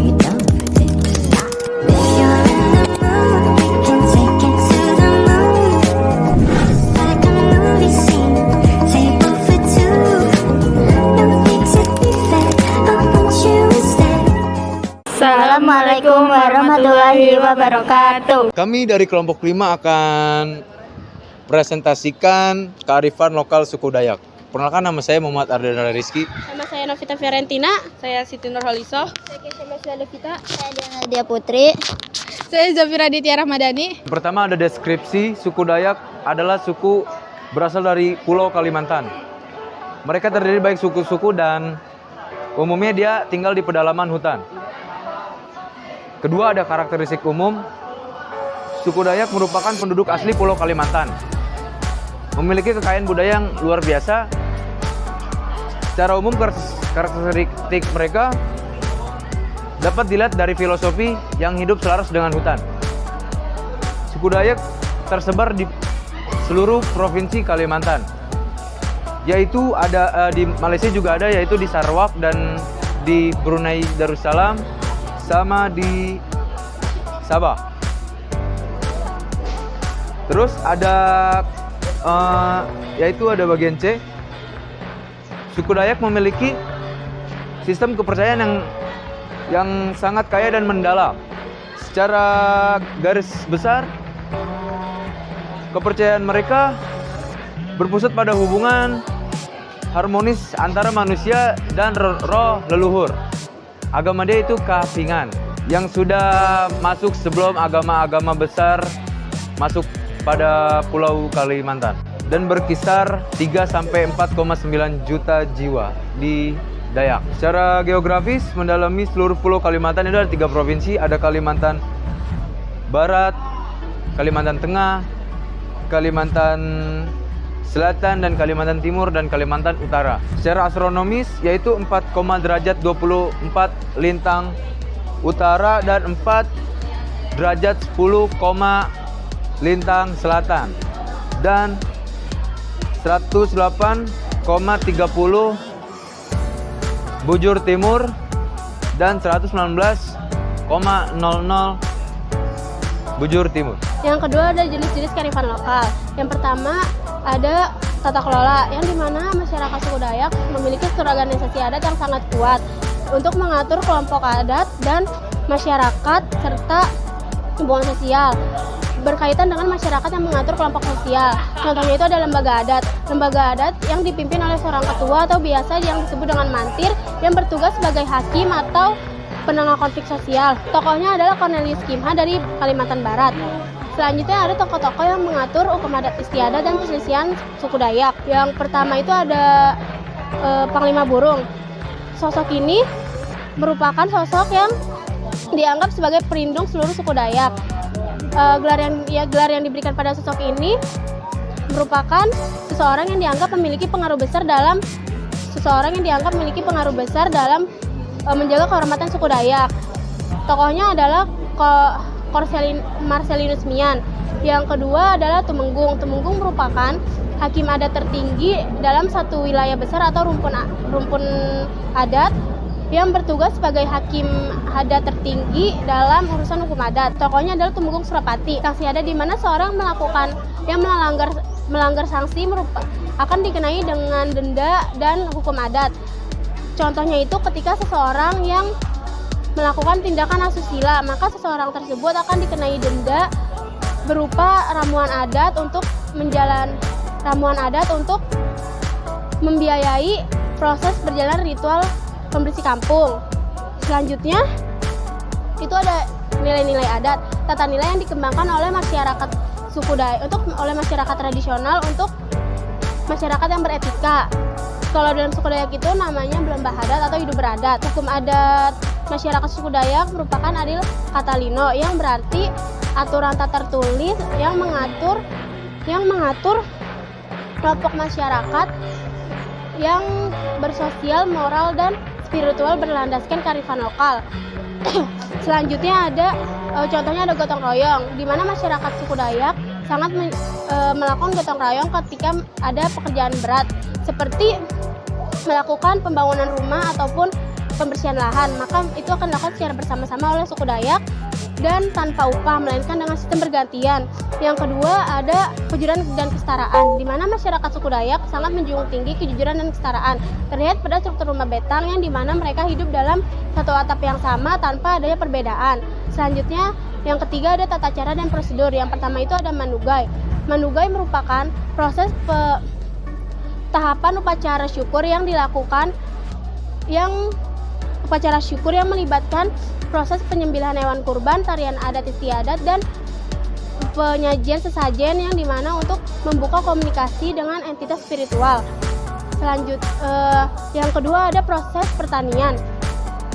you don't predict. If you're in the mood, we can take it to the moon. Just like a movie scene, table for two. No need to be fair, I want you instead. Assalamualaikum warahmatullahi wabarakatuh. Kami dari kelompok 5 akan presentasikan kearifan lokal suku Dayak. Perkenalkan, nama saya Muhammad Ardana Rizky. Nama saya Novita Fiorentina. Saya Siti Nurholiso. Saya Kesha Masya Levita. Saya Diana Dia Putri. Saya Zafira Ditya Rahmadani. Pertama ada deskripsi. Suku Dayak adalah suku berasal dari Pulau Kalimantan. Mereka terdiri baik suku-suku dan umumnya dia tinggal di pedalaman hutan. Kedua ada karakteristik umum. Suku Dayak merupakan penduduk asli Pulau Kalimantan. Memiliki kekayaan budaya yang luar biasa. Secara umum karakteristik mereka dapat dilihat dari filosofi yang hidup selaras dengan hutan. Suku Dayak tersebar di seluruh provinsi Kalimantan. Yaitu ada di Malaysia juga ada, yaitu di Sarawak dan di Brunei Darussalam sama di Sabah. Terus ada yaitu ada bagian C. Suku Dayak memiliki sistem kepercayaan yang sangat kaya dan mendalam. Secara garis besar, kepercayaan mereka berpusat pada hubungan harmonis antara manusia dan roh leluhur. Agama dia itu Kafingan, yang sudah masuk sebelum agama-agama besar masuk pada Pulau Kalimantan, dan berkisar 3-4,9 juta jiwa di Dayak. Secara geografis mendalami seluruh Pulau Kalimantan itu ada 3 provinsi, ada Kalimantan Barat, Kalimantan Tengah, Kalimantan Selatan, dan Kalimantan Timur, dan Kalimantan Utara. Secara astronomis yaitu 4,24 lintang utara dan 4,10 lintang selatan, dan 108,30 bujur timur, dan 119,00 bujur timur. Yang kedua ada jenis-jenis kearifan lokal. Yang pertama ada tata kelola, yang dimana masyarakat suku Dayak memiliki struktur organisasi adat yang sangat kuat untuk mengatur kelompok adat dan masyarakat serta hubungan sosial. Berkaitan dengan masyarakat yang mengatur kelompok sosial. Contohnya itu ada lembaga adat. Lembaga adat yang dipimpin oleh seorang ketua atau biasa yang disebut dengan mantir, yang bertugas sebagai hakim atau penengah konflik sosial. Tokohnya adalah Cornelius Kimha dari Kalimantan Barat. Selanjutnya ada tokoh-tokoh yang mengatur hukum adat istiadat dan perselisihan suku Dayak. Yang pertama itu ada Panglima Burung. Sosok ini merupakan sosok yang dianggap sebagai pelindung seluruh suku Dayak. Gelar yang diberikan pada sosok ini merupakan seseorang yang dianggap memiliki pengaruh besar dalam menjaga kehormatan suku Dayak. Tokohnya adalah Marcelinus Mian. Yang kedua adalah Tumenggung. Tumenggung merupakan hakim adat tertinggi dalam satu wilayah besar atau rumpun adat yang bertugas sebagai hakim adat tertinggi dalam urusan hukum adat. Tokohnya adalah Tumenggung Surapati. Sanksi adat di mana seorang melanggar sanksi akan dikenai dengan denda dan hukum adat. Contohnya itu ketika seseorang yang melakukan tindakan asusila, maka seseorang tersebut akan dikenai denda berupa ramuan adat untuk membiayai proses berjalan ritual pembersih kampung. Selanjutnya itu ada nilai-nilai adat, tata nilai yang dikembangkan oleh masyarakat suku Dayak oleh masyarakat tradisional untuk masyarakat yang beretika. Kalau dalam suku Dayak itu namanya belembah adat atau hidup beradat. Hukum adat masyarakat suku Dayak merupakan adil katalino, yang berarti aturan tak tertulis yang mengatur kelompok masyarakat yang bersosial, moral, dan spiritual berlandaskan kearifan lokal. Selanjutnya contohnya ada gotong royong, di mana masyarakat suku Dayak sangat melakukan gotong royong ketika ada pekerjaan berat, seperti melakukan pembangunan rumah ataupun pembersihan lahan, maka itu akan dilakukan secara bersama-sama oleh suku Dayak dan tanpa upah, melainkan dengan sistem bergantian. Yang kedua ada kejujuran dan kesetaraan, di mana masyarakat suku Dayak sangat menjunjung tinggi kejujuran dan kesetaraan. Terlihat pada struktur rumah betang yang di mana mereka hidup dalam satu atap yang sama tanpa adanya perbedaan. Selanjutnya, yang ketiga ada tata cara dan prosedur. Yang pertama itu ada manugai. Manugai merupakan proses tahapan upacara syukur yang dilakukan yang melibatkan proses penyembelihan hewan kurban, tarian adat istiadat, dan penyajian sesajen yang dimana untuk membuka komunikasi dengan entitas spiritual. Yang kedua ada proses pertanian.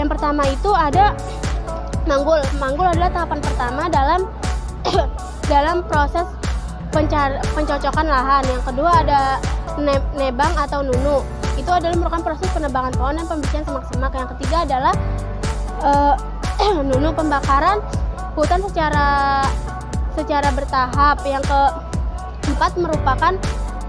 Yang pertama itu ada manggul. Manggul adalah tahapan pertama dalam proses pencocokan lahan. Yang kedua ada nebang atau nunu. Itu adalah merupakan proses penebangan pohon dan pembersihan semak-semak. Yang ketiga adalah nunu, pembakaran hutan secara bertahap. Yang keempat merupakan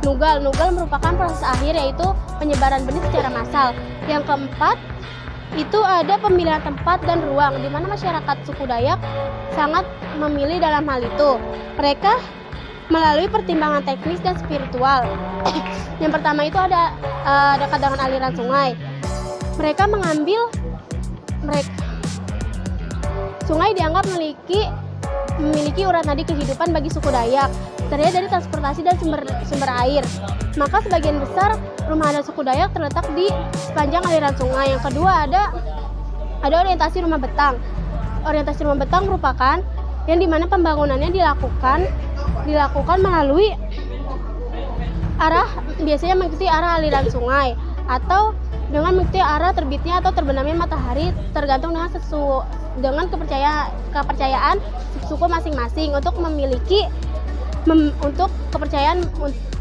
nugal. Nugal merupakan proses akhir, yaitu penyebaran benih secara massal. Yang keempat itu ada pemilihan tempat dan ruang, di mana masyarakat suku Dayak sangat memilih dalam hal itu. Mereka melalui pertimbangan teknis dan spiritual. Yang pertama itu ada dekat dengan aliran sungai. Sungai dianggap memiliki urat nadi kehidupan bagi suku Dayak, terlihat dari transportasi dan sumber air. Maka sebagian besar rumah adat suku Dayak terletak di sepanjang aliran sungai. Yang kedua ada orientasi rumah betang. Orientasi rumah betang merupakan yang dimana pembangunannya dilakukan melalui biasanya mengikuti arah aliran sungai atau dengan mengikuti arah terbitnya atau terbenamnya matahari, tergantung dengan kepercayaan suku masing-masing untuk kepercayaan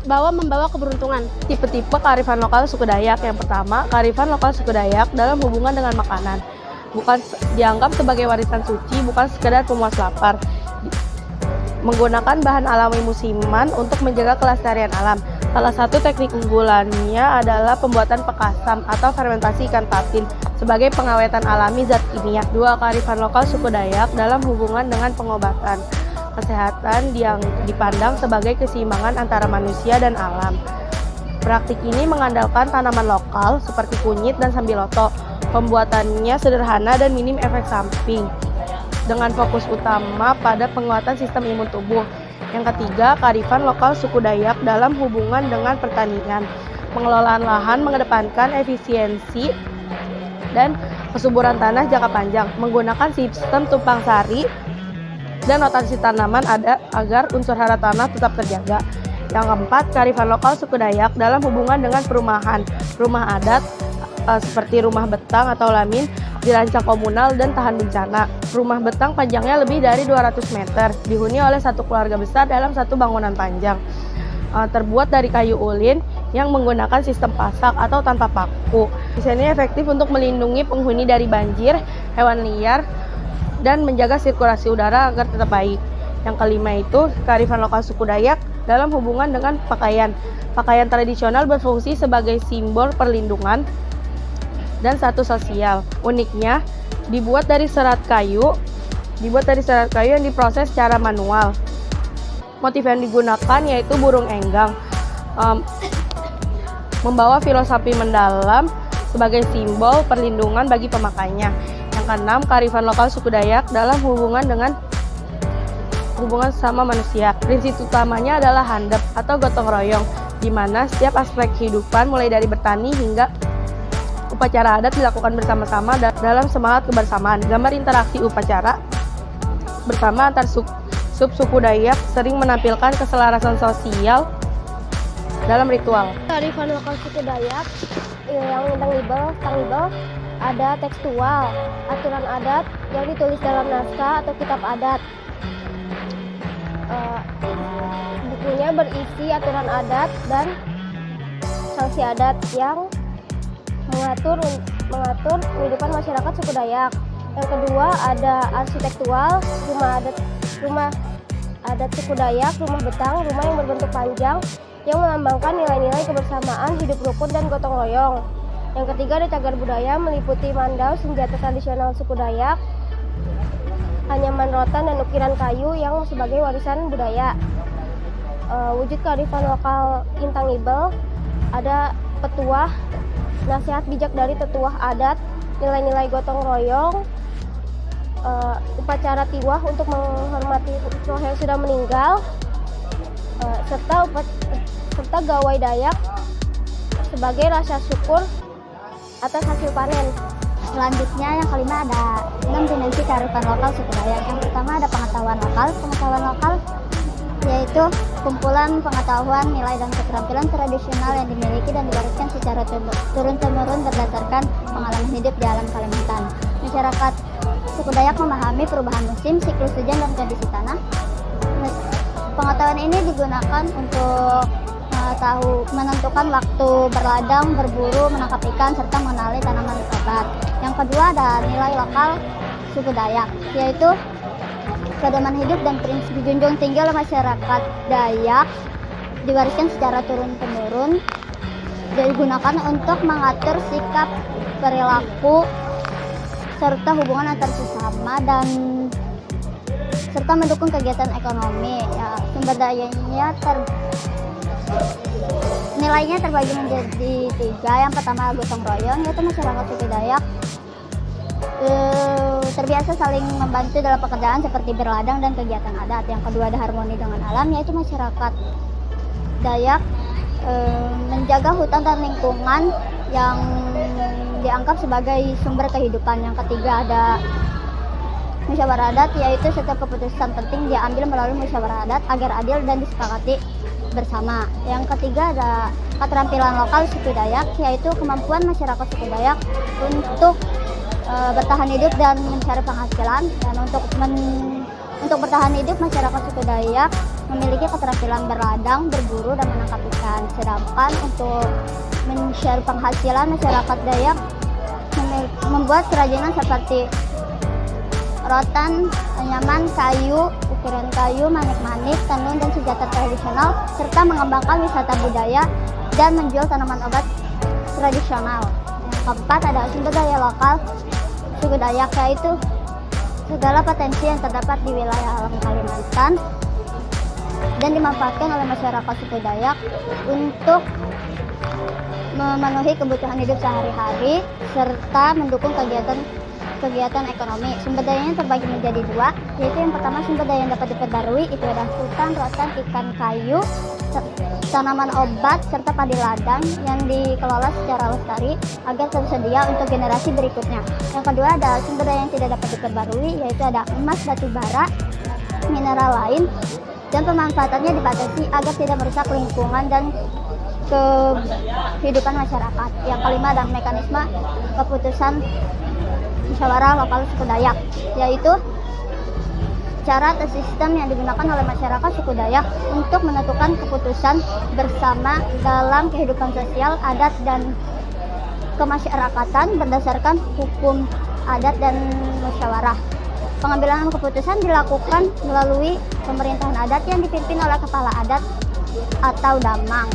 bahwa membawa keberuntungan. Tipe-tipe kearifan lokal suku Dayak. Yang pertama, kearifan lokal suku Dayak dalam hubungan dengan makanan. Bukan dianggap sebagai warisan suci, bukan sekedar pemuas lapar. Menggunakan bahan alami musiman untuk menjaga kelestarian alam. Salah satu teknik unggulannya adalah pembuatan pekasam atau fermentasi ikan patin sebagai pengawetan alami zat kimia. Dua, kearifan lokal suku Dayak dalam hubungan dengan pengobatan. Kesehatan yang dipandang sebagai keseimbangan antara manusia dan alam. Praktik ini mengandalkan tanaman lokal seperti kunyit dan sambiloto. Pembuatannya sederhana dan minim efek samping, dengan fokus utama pada penguatan sistem imun tubuh. Yang ketiga, kearifan lokal suku Dayak dalam hubungan dengan pertanian. Pengelolaan lahan mengedepankan efisiensi dan kesuburan tanah jangka panjang, menggunakan sistem tumpang sari dan rotasi tanaman agar unsur hara tanah tetap terjaga. Yang keempat, kearifan lokal suku Dayak dalam hubungan dengan perumahan. Rumah adat seperti rumah betang atau lamin dirancang komunal dan tahan bencana. Rumah betang panjangnya lebih dari 200 meter, dihuni oleh satu keluarga besar dalam satu bangunan panjang. Terbuat dari kayu ulin yang menggunakan sistem pasak atau tanpa paku. Desain ini efektif untuk melindungi penghuni dari banjir, hewan liar, dan menjaga sirkulasi udara agar tetap baik. Yang kelima itu kearifan lokal suku Dayak dalam hubungan dengan pakaian. Pakaian tradisional berfungsi sebagai simbol perlindungan dan status sosial. Uniknya, dibuat dari serat kayu yang diproses secara manual. Motif yang digunakan yaitu burung enggang, membawa filosofi mendalam sebagai simbol perlindungan bagi pemakainya. Yang keenam, kearifan lokal suku Dayak dalam hubungan sama manusia. Prinsip utamanya adalah handap atau gotong royong, di mana setiap aspek kehidupan mulai dari bertani hingga upacara adat dilakukan bersama-sama dalam semangat kebersamaan. Gambar interaksi upacara bersama antar suku Dayak sering menampilkan keselarasan sosial dalam ritual. Kearifan lokal suku Dayak yang tangible ada tekstual, aturan adat yang ditulis dalam naskah atau kitab adat. Bukunya berisi aturan adat dan sanksi adat yang mengatur kehidupan masyarakat suku Dayak. Yang kedua ada arsitektual, rumah adat suku Dayak, rumah betang, rumah yang berbentuk panjang yang melambangkan nilai-nilai kebersamaan, hidup rukun dan gotong royong. Yang ketiga ada cagar budaya meliputi mandau, senjata tradisional suku Dayak, anyaman rotan dan ukiran kayu yang sebagai warisan budaya. Wujud kearifan lokal intangibel ada petuah, nasihat bijak dari tetuah adat, nilai-nilai gotong royong, upacara tiwah untuk menghormati roh yang sudah meninggal, serta gawai Dayak sebagai rasa syukur atas hasil panen. Selanjutnya yang kelima ada 6 dimensi kearifan lokal suku Dayak. Yang pertama ada pengetahuan lokal. Pengetahuan lokal yaitu kumpulan pengetahuan, nilai dan keterampilan tradisional yang dimiliki dan diwariskan secara turun-temurun berdasarkan pengalaman hidup di alam Kalimantan. Masyarakat suku Dayak memahami perubahan musim, siklus hujan dan kondisi tanah. Pengetahuan ini digunakan untuk menentukan waktu berladang, berburu, menangkap ikan, serta mengenali tanaman obat. Yang kedua ada nilai lokal suku Dayak, yaitu pedoman hidup dan prinsip dijunjung tinggi oleh masyarakat Dayak, diwariskan secara turun-temurun, digunakan untuk mengatur sikap, perilaku, serta hubungan antar sesama dan serta mendukung kegiatan ekonomi. Ya, sumber dayanya nilainya terbagi menjadi 3. Yang pertama gotong royong, yaitu masyarakat suku Dayak terbiasa saling membantu dalam pekerjaan seperti berladang dan kegiatan adat. Yang kedua ada harmoni dengan alam, yaitu masyarakat Dayak menjaga hutan dan lingkungan yang dianggap sebagai sumber kehidupan. Yang ketiga ada musyawarah adat, yaitu setiap keputusan penting diambil melalui musyawarah adat agar adil dan disepakati bersama. Yang ketiga ada keterampilan lokal suku Dayak, yaitu kemampuan masyarakat suku Dayak untuk bertahan hidup dan mencari penghasilan. Dan untuk bertahan hidup, masyarakat suku Dayak memiliki keterampilan berladang, berburu, dan menangkap ikan. Sedangkan untuk mencari penghasilan, masyarakat Dayak membuat kerajinan seperti rotan, anyaman, kayu, ukiran kayu, manik-manik, tenun, dan senjata tradisional, serta mengembangkan wisata budaya dan menjual tanaman obat tradisional. Yang keempat ada sumber daya lokal suku Dayak, yaitu segala potensi yang terdapat di wilayah alam Kalimantan dan dimanfaatkan oleh masyarakat suku Dayak untuk memenuhi kebutuhan hidup sehari-hari serta mendukung kegiatan ekonomi. Sumber dayanya terbagi menjadi 2, yaitu yang pertama sumber daya yang dapat diperbarui, itu ada hutan, rotan, ikan, kayu, tanaman obat, serta padi ladang yang dikelola secara lestari agar tersedia untuk generasi berikutnya. Yang kedua ada sumber daya yang tidak dapat diperbarui, yaitu ada emas, batu bara, mineral lain, dan pemanfaatannya dibatasi agar tidak merusak lingkungan dan kehidupan masyarakat. Yang kelima ada mekanisme keputusan musyawarah lokal suku Dayak, yaitu cara atau sistem yang digunakan oleh masyarakat suku Dayak untuk menentukan keputusan bersama dalam kehidupan sosial, adat, dan kemasyarakatan berdasarkan hukum adat dan musyawarah. Pengambilan keputusan dilakukan melalui pemerintahan adat yang dipimpin oleh kepala adat atau damang.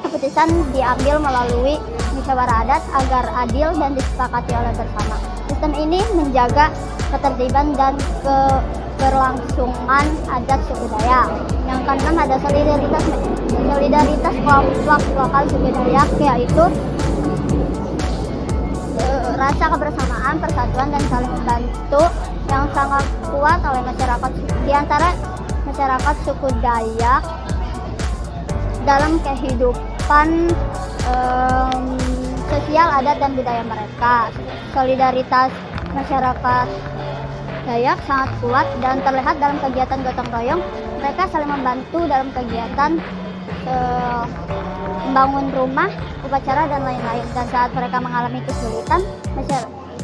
Keputusan diambil melalui musyawarah adat agar adil dan disepakati oleh bersama. Sistem ini menjaga ketertiban dan keberlangsungan adat suku Dayak. Yang keenam ada solidaritas kelompok lokal suku Dayak, yaitu rasa kebersamaan, persatuan, dan saling membantu yang sangat kuat oleh masyarakat di antara masyarakat suku Dayak dalam kehidupan sosial, adat, dan budaya mereka. Solidaritas masyarakat Dayak sangat kuat dan terlihat dalam kegiatan gotong royong. Mereka saling membantu dalam kegiatan membangun rumah, upacara, dan lain-lain. Dan saat mereka mengalami kesulitan,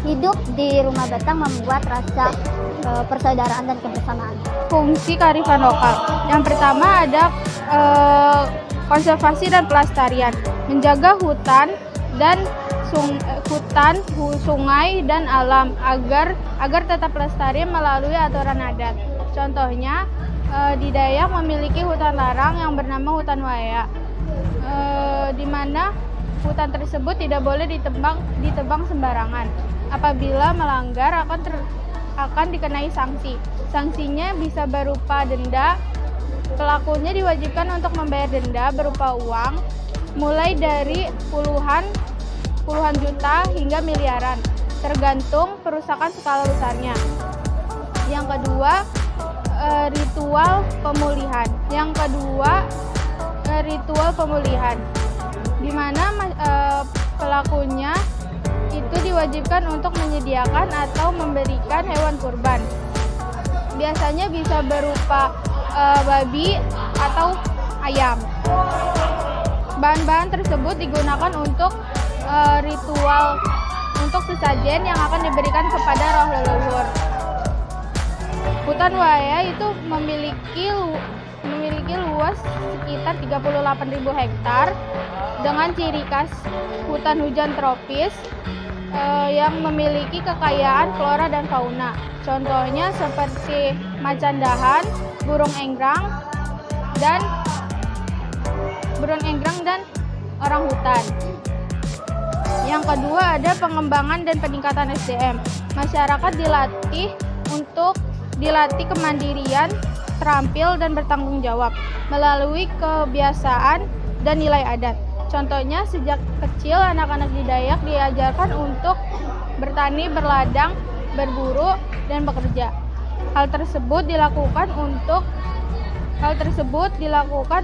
hidup di rumah batang membuat rasa persaudaraan dan kebersamaan. Fungsi kearifan lokal. Yang pertama ada konservasi dan pelestarian, menjaga hutan, sungai, dan alam agar tetap lestari melalui aturan adat. Contohnya, di Dayak memiliki hutan larang yang bernama Hutan Waya, di mana hutan tersebut tidak boleh ditebang sembarangan. Apabila melanggar akan dikenai sanksi. Sanksinya bisa berupa denda. Pelakunya diwajibkan untuk membayar denda berupa uang mulai dari puluhan juta hingga miliaran, tergantung perusakan skala besarnya. Yang kedua, ritual pemulihan. Di mana pelakunya itu diwajibkan untuk menyediakan atau memberikan hewan kurban. Biasanya bisa berupa babi atau ayam. Bahan-bahan tersebut digunakan untuk ritual untuk sesajen yang akan diberikan kepada roh leluhur. Hutan Waya itu memiliki luas sekitar 38.000 hektar dengan ciri khas hutan hujan tropis yang memiliki kekayaan flora dan fauna. Contohnya seperti macan dahan, burung enggrang dan orang hutan. Yang kedua ada pengembangan dan peningkatan SDM. Masyarakat dilatih kemandirian, terampil dan bertanggung jawab melalui kebiasaan dan nilai adat. Contohnya sejak kecil anak-anak di Dayak diajarkan untuk bertani, berladang, berburu dan bekerja. Hal tersebut dilakukan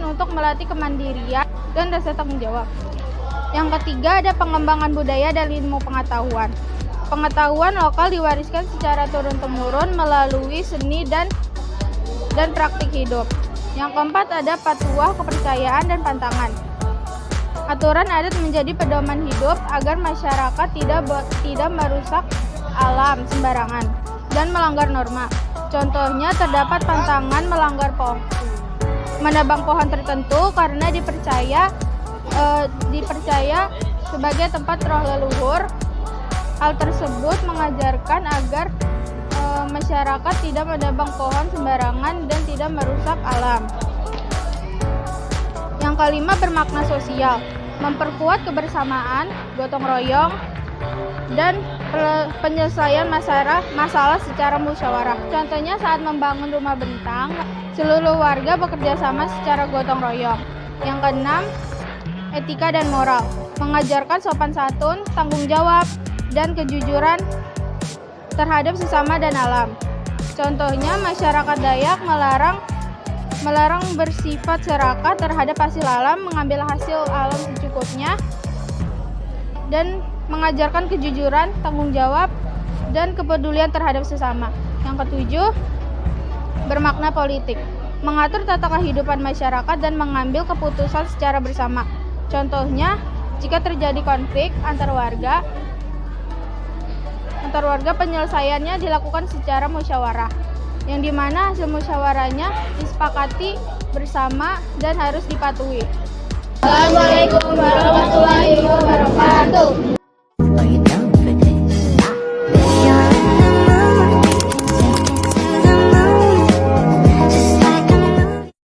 untuk melatih kemandirian dan rasa tanggung jawab. Yang ketiga ada pengembangan budaya dan ilmu pengetahuan. Pengetahuan lokal diwariskan secara turun-temurun melalui seni dan praktik hidup. Yang keempat ada patuah, kepercayaan dan pantangan. Aturan adat menjadi pedoman hidup agar masyarakat tidak merusak alam sembarangan dan melanggar norma. Contohnya terdapat pantangan menebang pohon tertentu karena dipercaya sebagai tempat roh leluhur. Hal tersebut mengajarkan agar masyarakat tidak menebang pohon sembarangan dan tidak merusak alam. Yang kelima bermakna sosial, memperkuat kebersamaan, gotong royong, dan penyelesaian masalah secara musyawarah. Contohnya saat membangun rumah bentang, seluruh warga bekerja sama secara gotong royong. Yang keenam, etika dan moral, mengajarkan sopan santun, tanggung jawab, dan kejujuran terhadap sesama dan alam. Contohnya masyarakat Dayak melarang bersifat serakah terhadap hasil alam, mengambil hasil alam secukupnya, dan mengajarkan kejujuran, tanggung jawab, dan kepedulian terhadap sesama. Yang ketujuh, bermakna politik, mengatur tata kehidupan masyarakat dan mengambil keputusan secara bersama. Contohnya, jika terjadi konflik antar warga penyelesaiannya dilakukan secara musyawarah, yang dimana hasil musyawarahnya disepakati bersama dan harus dipatuhi. Assalamualaikum warahmatullahi wabarakatuh.